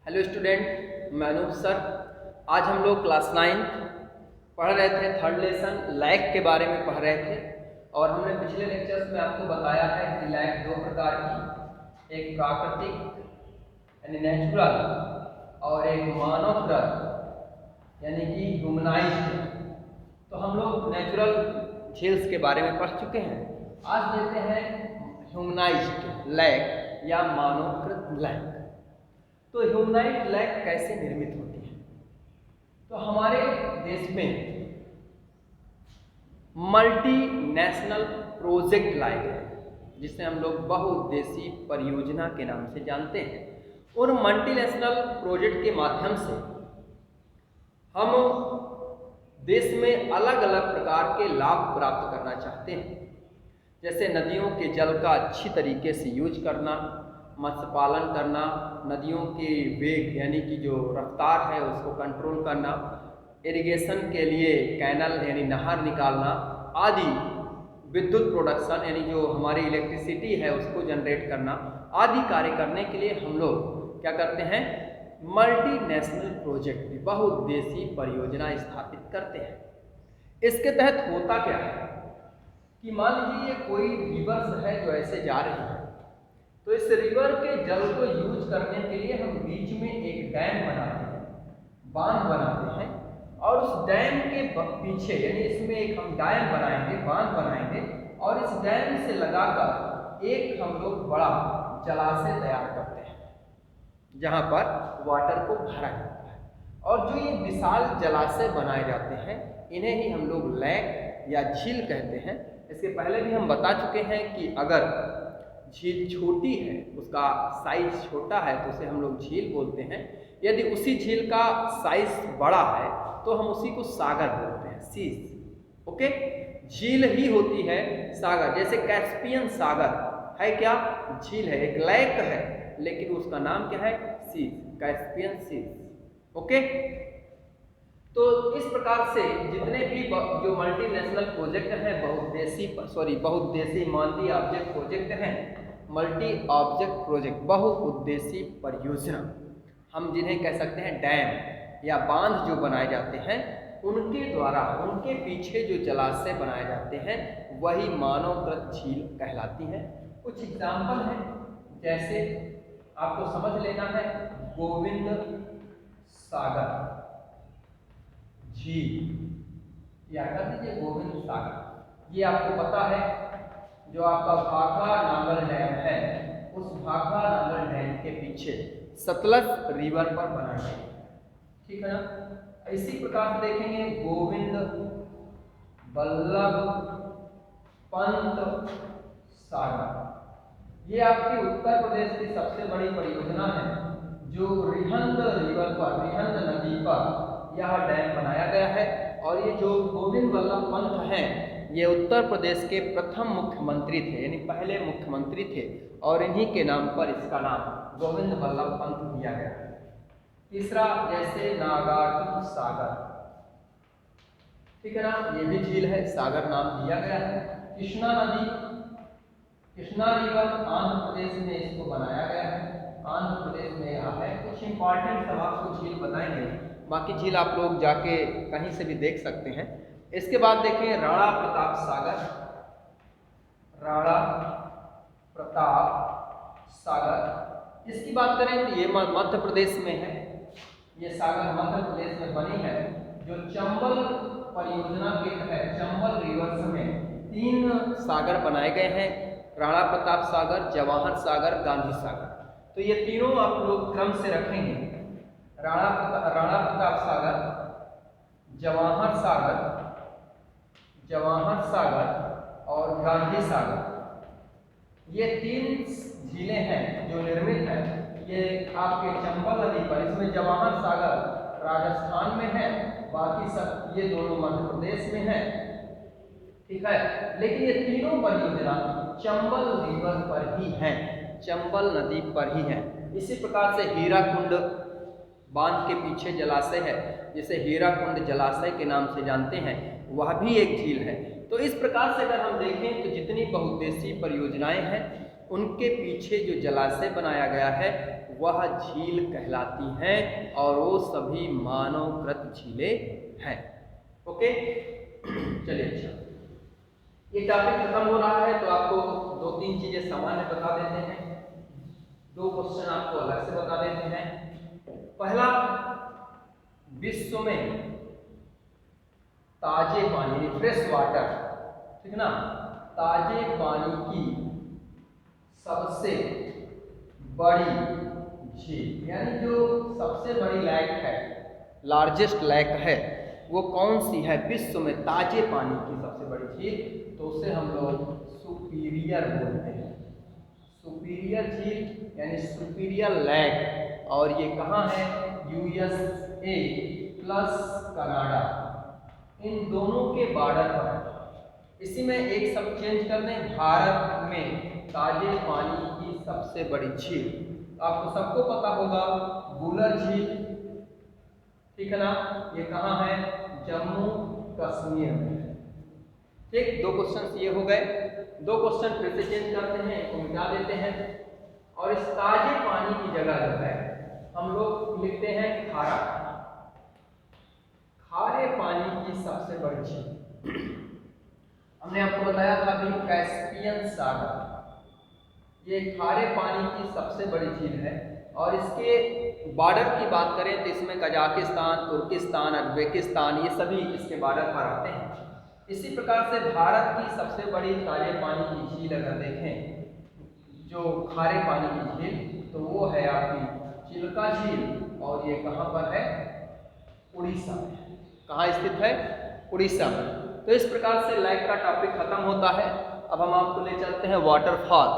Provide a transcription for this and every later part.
Hello student, मैं Anoop sir. आज हम लोग क्लास 9 पढ़ रहे थे, थर्ड लेसन लैग के बारे में पढ़ रहे थे। और हमने पिछले लेक्चर्स में आपको बताया है कि लैग दो प्रकार की, एक प्राकृतिक यानी नेचुरल और एक मानवकृत यानी कि ह्यूमनाइज्ड। तो हम लोग नेचुरल झील्स के बारे में पढ़ चुके हैं। आज देखते हैं ह्यूमनाइज्ड लैग या मानवकृत लैग। तो ह्यूमनाइज्ड लैग कैसे निर्मित होती है? तो हमारे देश में मल्टीनेशनल प्रोजेक्ट लाए गए हैं, जिसे हम लोग बहुउद्देशीय परियोजना के नाम से जानते हैं। और मल्टीनेशनल प्रोजेक्ट के माध्यम से हम देश में अलग अलग प्रकार के लाभ प्राप्त करना चाहते हैं, जैसे नदियों के जल का अच्छी तरीके से यूज करना, मत्स्य पालन करना, नदियों के वेग यानी कि जो रफ्तार है उसको कंट्रोल करना, इरिगेशन के लिए कैनल यानी नहर निकालना आदि, विद्युत प्रोडक्शन यानी जो हमारी इलेक्ट्रिसिटी है उसको जनरेट करना आदि कार्य करने के लिए हम लोग क्या करते हैं? मल्टीनेशनल प्रोजेक्ट बहुउद्देशीय परियोजना स्थापित करते हैं। इसके तहत होता क्या है कि मान लीजिए कोई रिवर्स है जो ऐसे जा रही है, तो इस रिवर के जल को यूज करने के लिए हम बीच में एक डैम बनाते हैं, बांध बनाते हैं। और उस डैम के पीछे यानी इसमें एक हम डैम बनाएंगे, बांध बनाएंगे, और इस डैम से लगाकर एक हम लोग बड़ा जलाशय तैयार करते हैं, जहां पर वाटर को भरा जाता है। और जो ये विशाल जलाशय बनाए जाते हैं, इन्हें ही हम लोग लैग या झील कहते हैं। इसके पहले भी हम बता चुके हैं कि अगर झील छोटी है, उसका साइज छोटा है, तो उसे हम लोग झील बोलते हैं। यदि उसी झील का साइज बड़ा है तो हम उसी को सागर बोलते हैं, सीज। ओके, झील ही होती है सागर। जैसे कैस्पियन सागर है, क्या झील है, एक लेक है, लेकिन उसका नाम क्या है? Seize, Caspian seize. ओके, तो इस प्रकार से जितने भी जो मल्टीनेशनल प्रोजेक्ट हैं, बहुउद्देशीय मानवीय ऑब्जेक्ट प्रोजेक्ट हैं, मल्टी ऑब्जेक्ट प्रोजेक्ट बहुउद्देशीय परियोजना, हम जिन्हें कह सकते हैं डैम या बांध जो बनाए जाते हैं, उनके द्वारा उनके पीछे जो जलाशय बनाए जाते हैं वही मानवकृत झील कहलाती हैं। कुछ एग्जाम्पल हैं, जैसे आपको समझ लेना है गोविंद सागर झील, या कर दीजिए गोविंद सागर। ये आपको पता है जो आपका भाखड़ा नांगल डैम है, उस भाखड़ा नांगल डैम के पीछे सतलज रिवर पर बनाया गया, ठीक है ना। इसी प्रकार से देखेंगे गोविंद बल्लभ पंत सागर। ये आपकी उत्तर प्रदेश की सबसे बड़ी परियोजना है, जो रिहंद रिवर पर, रिहंद नदी पर यह डैम बनाया गया है। और ये जो गोविंद बल्लभ पंत हैं, ये उत्तर प्रदेश के प्रथम मुख्यमंत्री थे, यानी पहले मुख्यमंत्री थे, और इन्हीं के नाम पर इसका नाम गोविंद बल्लभ पंत दिया गया है। तीसरा, जैसे नागार्जुन सागर, ठीक है ना, ये भी झील है, सागर नाम दिया गया है। कृष्णा नदी, कृष्णा रिवर आंध्र प्रदेश में इसको बनाया गया है, आंध्र प्रदेश में यह है। कुछ इंपॉर्टेंट सब आपको झील बताएंगे, बाकी झील आप लोग जाके कहीं से भी देख सकते हैं। इसके बाद देखें राणा प्रताप सागर, राणा प्रताप सागर। इसकी बात करें तो ये मध्य प्रदेश में है, ये सागर मध्य प्रदेश में बनी है, जो चंबल परियोजना के तहत चंबल रिवर्स में 3 सागर बनाए गए हैं, राणा प्रताप सागर, जवाहर सागर, गांधी सागर। तो ये तीनों आप लोग क्रम से रखेंगे, राणा प्रताप सागर, जवाहर सागर और गांधी सागर। ये 3 झीलें हैं जो निर्मित हैं, ये आपके चंबल नदी पर। इसमें जवाहर सागर राजस्थान में है, बाकी सब ये दोनों मध्य प्रदेश में है, ठीक है। लेकिन ये तीनों परियोजना चंबल रिवर पर ही हैं, चंबल नदी पर ही हैं। इसी प्रकार से हीराकुंड बांध के पीछे जलाशय है, जिसे हीराकुंड जलाशय के नाम से जानते हैं, वह भी एक झील है। तो इस प्रकार से अगर हम देखें तो जितनी बहुउद्देशीय परियोजनाएं हैं, उनके पीछे जो जलाशय बनाया गया है वह झील कहलाती हैं और वो सभी मानवकृत झीलें हैं। ओके, चलिए अच्छा, ये टॉपिक खत्म हो रहा है तो आपको 2-3 चीजें सामान्य बता देते हैं, 2 क्वेश्चन आपको अलग से बता देते हैं। पहला, विश्व में ताजे पानी फ्रेश वाटर, ठीक ना, ताजे पानी की सबसे बड़ी झील, यानी जो सबसे बड़ी लेक है, लार्जेस्ट लेक है, वो कौन सी है विश्व में ताजे पानी की सबसे बड़ी झील? तो उसे हम लोग सुपीरियर बोलते हैं, सुपीरियर झील यानी सुपीरियर लेक। और ये कहाँ है? USA प्लस कनाडा, इन दोनों के बॉर्डर पर। इसी में एक सब चेंज कर दें, भारत में ताजे पानी की सबसे बड़ी झील आपको सबको पता होगा, वुलर झील, ठीक है ना, ये कहाँ है? जम्मू कश्मीर में। ठीक, 2 क्वेश्चन ये हो गए। 2 क्वेश्चन फिर से चेंज करते हैं, इनको मिटा देते हैं और इस ताजे पानी की जगह जो है हम लोग लिखते हैं खारा, खारे पानी की सबसे बड़ी झील। हमने आपको बताया था अभी कैस्पियन सागर, ये खारे पानी की सबसे बड़ी झील है। और इसके बॉर्डर की बात करें तो इसमें कजाकिस्तान, तुर्किस्तान, उज्बेकिस्तान, ये सभी इसके बॉर्डर पर आते हैं। इसी प्रकार से भारत की सबसे बड़ी ताजे पानी की झील अगर देखें, जो खारे पानी की झील, तो वो है आपकी चिल्का झील, और ये कहाँ पर है? उड़ीसा में। कहाँ स्थित है? उड़ीसा में। तो इस प्रकार से लेक का टॉपिक खत्म होता है। अब हम आपको ले चलते हैं वाटरफॉल,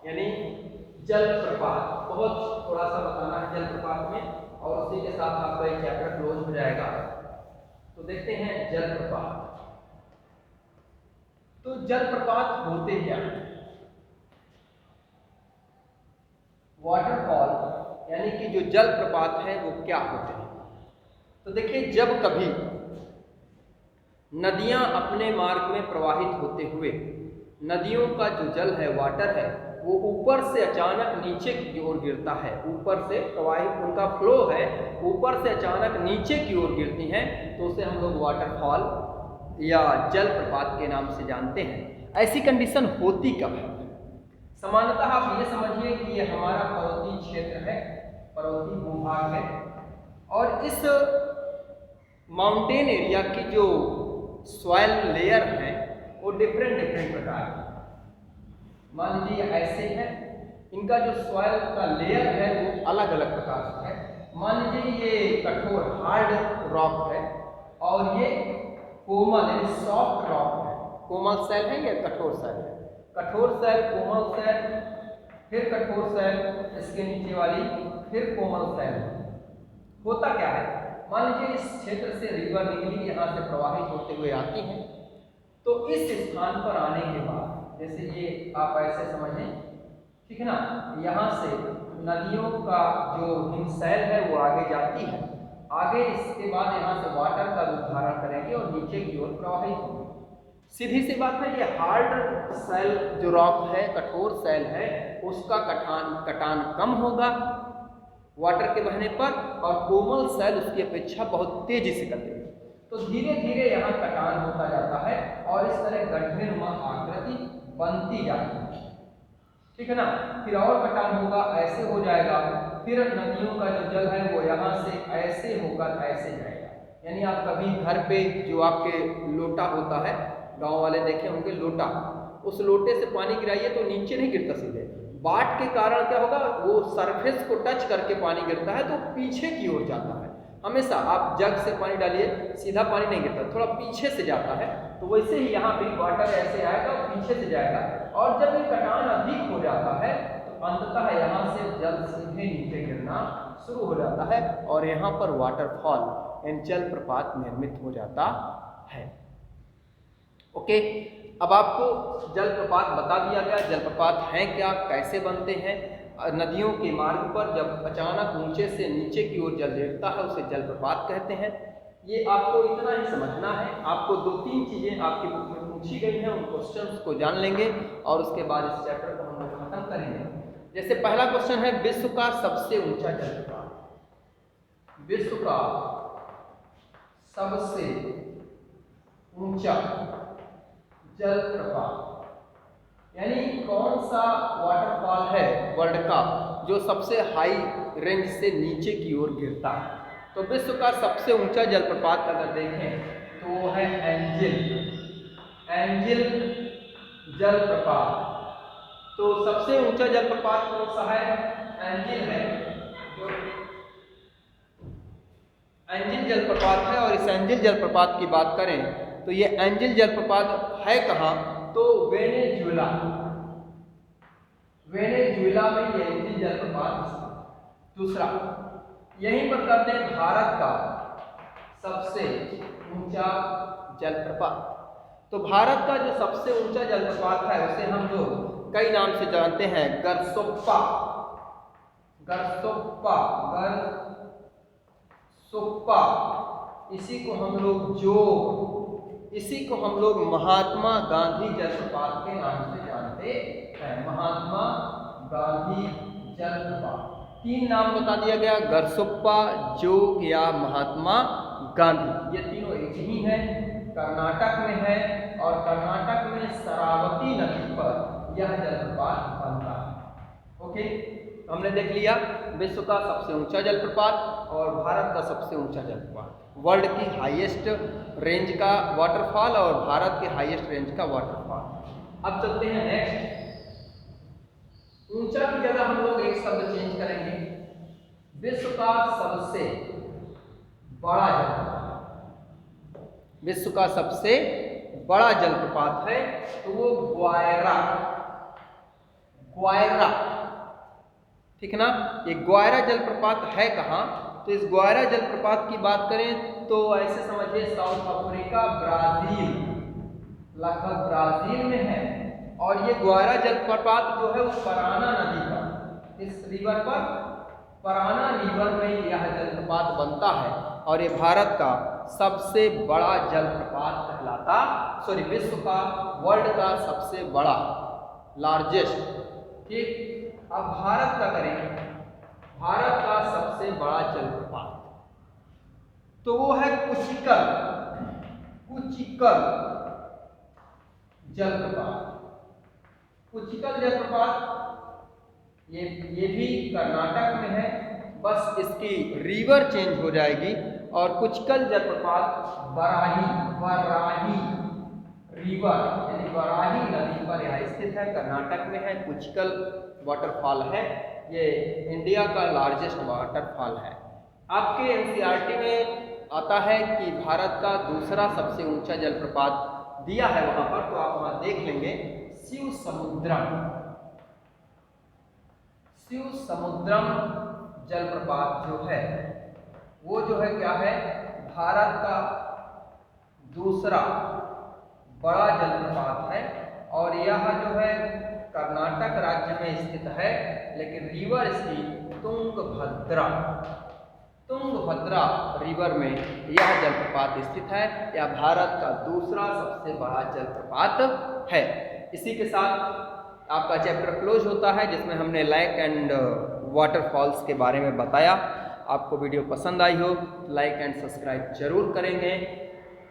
यानी जलप्रपात। बहुत थोड़ा सा बताना है जलप्रपात में, और उसी के साथ आपका एक चैप्टर क्लोज हो जाएगा। तो देखते हैं जलप्रपात। तो जलप्रपात होते क्या हैं? वाटरफॉल यानी कि जो जलप्रपात है वो क्या होते हैं? तो देखिए, जब कभी नदियां अपने मार्ग में प्रवाहित होते हुए, नदियों का जो जल है, वाटर है, वो ऊपर से अचानक नीचे की ओर गिरता है, ऊपर से प्रवाहित उनका फ्लो है, ऊपर से अचानक नीचे की ओर गिरती हैं, तो उसे हम लोग वाटरफॉल या जलप्रपात के नाम से जानते हैं। ऐसी कंडीशन होती कब है? सामान्यतः आप ये समझिए कि ये हमारा पर्वतीय क्षेत्र है, पर्वतीय भूभाग है, और इस माउंटेन एरिया की जो सॉइल लेयर है वो डिफरेंट प्रकार की, मान लीजिए ऐसे है, इनका जो सॉइल का लेयर है वो अलग अलग प्रकार से है। मान लीजिए ये कठोर हार्ड रॉक है, और ये कोमल यानी सॉफ्ट रॉक है। कोमल सेल है या कठोर सेल है? कठोर सेल, कोमल सेल, फिर कठोर सेल, इसके नीचे वाली फिर कोमल सेल। होता क्या है? मान लीजिए इस क्षेत्र से रिवर निकली, यहाँ से प्रवाहित होते हुए आती है, तो इस स्थान पर आने के बाद, जैसे ये आप ऐसे समझें, ठीक है ना, यहाँ से नदियों का जो हिमशैल है वो आगे जाती है, आगे इसके बाद यहाँ से वाटर का रूप धारण करेंगे और नीचे की ओर प्रवाहित होंगे। सीधी सी बात है, ये हार्ड सेल जो रॉक है, कठोर सेल है, उसका कटान कम होगा वाटर के बहने पर, और कोमल सेल उसकी अपेक्षा बहुत तेजी से कटेगी। तो धीरे धीरे यहाँ कटान होता जाता है और इस तरह गड्ढेनुमा आकृति बनती जाती है, ठीक है ना। फिर और कटान होगा, ऐसे हो जाएगा, फिर नदियों का जो जल है वो यहाँ से ऐसे होकर ऐसे जाएगा। यानी आप कभी घर पे जो आपके लोटा होता है, गांव वाले देखे होंगे लोटा, उस लोटे से पानी गिराइए तो नीचे नहीं गिरता सीधे, बाट के कारण क्या होगा, वो सरफेस को टच करके पानी गिरता है तो पीछे की ओर जाता है। हमेशा आप जग से पानी डालिए, सीधा पानी नहीं गिरता, थोड़ा पीछे से जाता है। तो वैसे ही यहाँ भी वाटर ऐसे आएगा और पीछे से जाएगा, और जब ये कटान अधिक हो जाता है तो अंततः यहाँ से जल सीधे नीचे गिरना शुरू हो जाता है, और यहाँ पर वाटरफॉल यानी जलप्रपात निर्मित हो जाता है। ओके, अब आपको जलप्रपात बता दिया गया, जलप्रपात हैं क्या, कैसे बनते हैं। नदियों के मार्ग पर जब अचानक ऊंचे से नीचे की ओर जल गिरता है उसे जलप्रपात कहते हैं। ये आपको इतना ही समझना है। आपको 2-3 चीज़ें आपकी बुक में पूछी गई हैं, उन क्वेश्चंस को जान लेंगे और उसके बाद इस चैप्टर को हम लोग खत्म करेंगे। जैसे पहला क्वेश्चन है विश्व का सबसे ऊंचा जलप्रपात, विश्व का सबसे ऊंचा जलप्रपात, यानी कौन सा वाटरफॉल है वर्ल्ड का जो सबसे हाई रेंज से नीचे की ओर गिरता है। तो विश्व का सबसे ऊंचा जलप्रपात अगर देखें तो वो है एंजिल जलप्रपात। तो सबसे ऊंचा जलप्रपात कौन सा है? एंजिल है, जो एंजिल जलप्रपात है। और इस एंजिल जलप्रपात की बात करें तो ये एंजिल जलप्रपात है कहाँ? तो वेनेजुएला में ये एंजिल जलप्रपात। दूसरा, यहीं पर करते हैं भारत का सबसे ऊंचा जलप्रपात। तो भारत का जो सबसे ऊंचा जलप्रपात है उसे हम लोग कई नाम से जानते हैं, गरसोप्पा, इसी को हम लोग महात्मा गांधी जलप्रपात के नाम से जानते हैं, महात्मा गांधी जलप्रपात। 3 नाम बता दिया गया, गरसोप्पा, जोग या महात्मा गांधी। ये तीनों एक ही हैं, कर्नाटक में है और कर्नाटक में शरावती नदी पर यह जलप्रपात बनता है। ओके, हमने देख लिया विश्व का सबसे ऊंचा जलप्रपात और भारत का सबसे ऊंचा जलप्रपात, वर्ल्ड की हाईएस्ट रेंज का वाटरफॉल और भारत के हाईएस्ट रेंज का वाटरफॉल। अब चलते हैं नेक्स्ट। ऊंचा की जगह हम लोग एक शब्द चेंज करेंगे, विश्व का सबसे बड़ा जलप्रपात। विश्व का सबसे बड़ा जलप्रपात है तो वो ग्वायरा, ठीक ना। ये ग्वायरा जलप्रपात है कहाँ? तो इस ग्वायरा जलप्रपात की बात करें तो ऐसे समझिए साउथ अफ्रीका, ब्राजील, लगभग ब्राजील में है। और ये ग्वायरा जलप्रपात जो है वो पराना नदी पर, इस रिवर पर, पराना रिवर में यह जलप्रपात बनता है और ये भारत का सबसे बड़ा जलप्रपात कहलाता, विश्व का, वर्ल्ड का सबसे बड़ा, लार्जेस्ट। ठीक, अब भारत का करें, भारत का सबसे बड़ा जलप्रपात तो वो है कुचिकल जलप्रपात। कुचिकल जलप्रपात ये भी कर्नाटक में है, बस इसकी रिवर चेंज हो जाएगी और कुचिकल जलप्रपात बराही रिवर यानी बराही नदी पर यह स्थित है, कर्नाटक में है। कुचिकल वाटरफॉल है, ये इंडिया का लार्जेस्ट वाटरफॉल है। आपके एनसीईआरटी में आता है कि भारत का दूसरा सबसे ऊंचा जलप्रपात दिया है वहां पर, तो आप वहां देख लेंगे, शिव समुद्रम जलप्रपात जो है वो जो है क्या है, भारत का दूसरा बड़ा जलप्रपात है और यह जो है कर्नाटक राज्य में स्थित है, लेकिन रिवर इसकी तुंगभद्रा रिवर में यह जलप्रपात स्थित है। यह भारत का दूसरा सबसे बड़ा जलप्रपात है। इसी के साथ आपका चैप्टर क्लोज होता है, जिसमें हमने लेक एंड वाटरफॉल्स के बारे में बताया। आपको वीडियो पसंद आई हो तो लाइक एंड सब्सक्राइब जरूर करेंगे।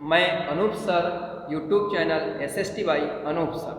मैं Anoop sir, YouTube channel SST by Anoop sir.